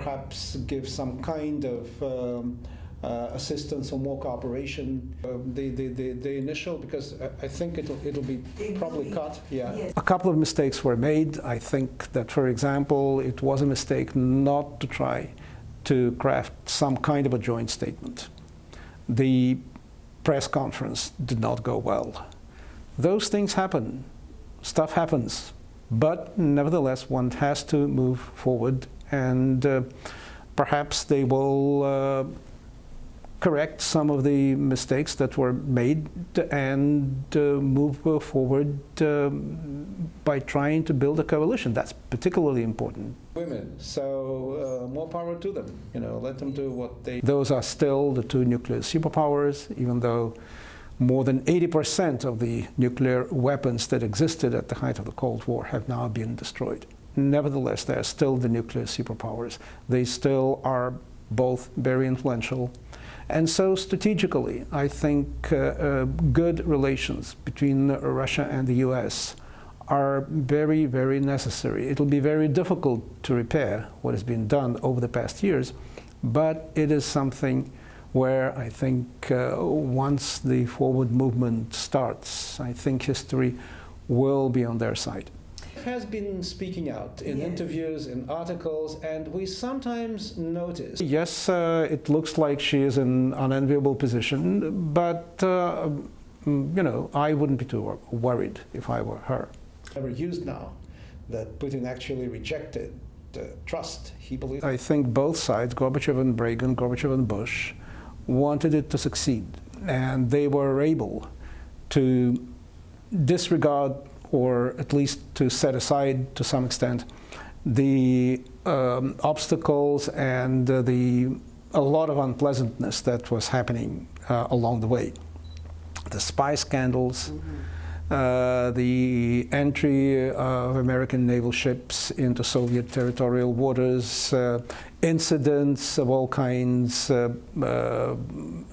Perhaps give some kind of assistance or more cooperation. The initial, because I think it'll be probably cut. Yeah. Yes. A couple of mistakes were made. I think that, for example, it was a mistake not to try to craft some kind of a joint statement. The press conference did not go well. Those things happen. Stuff happens. But nevertheless, one has to move forward, and perhaps they will correct some of the mistakes that were made and move forward by trying to build a coalition. That's particularly important. Women, so more power to them. You know, let them do what they. Those are still the two nuclear superpowers, even though more than 80% of the nuclear weapons that existed at the height of the Cold War have now been destroyed. Nevertheless, they are still the nuclear superpowers. They still are both very influential. And so strategically, I think good relations between Russia and the US are very, very necessary. It'll be very difficult to repair what has been done over the past years, but it is something where I think once the forward movement starts, I think history will be on their side. Has been speaking out in interviews, in articles, and we sometimes notice. Yes, it looks like she is in an unenviable position, but you know, I wouldn't be too worried if I were her. Ever used now that Putin actually rejected trust. He believes. I think both sides, Gorbachev and Reagan, Gorbachev and Bush, wanted it to succeed, and they were able to disregard, or at least to set aside to some extent, the obstacles and a lot of unpleasantness that was happening along the way. The spy scandals, the entry of American naval ships into Soviet territorial waters, incidents of all kinds,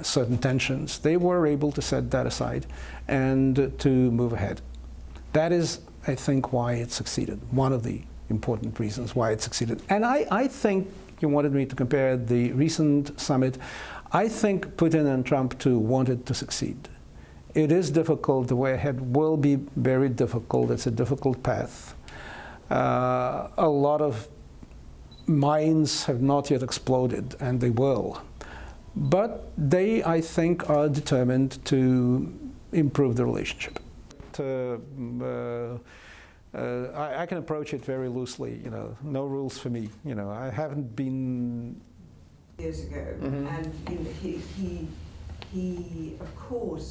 certain tensions. They were able to set that aside and to move ahead. That is, I think, why it succeeded. One of the important reasons why it succeeded. And I think, you wanted me to compare the recent summit, I think Putin and Trump too wanted to succeed. It is difficult, the way ahead will be very difficult, it's a difficult path. A lot of mines have not yet exploded, and they will. But they, I think, are determined to improve the relationship. I can approach it very loosely, you know, no rules for me. You know, I haven't been years ago, and he of course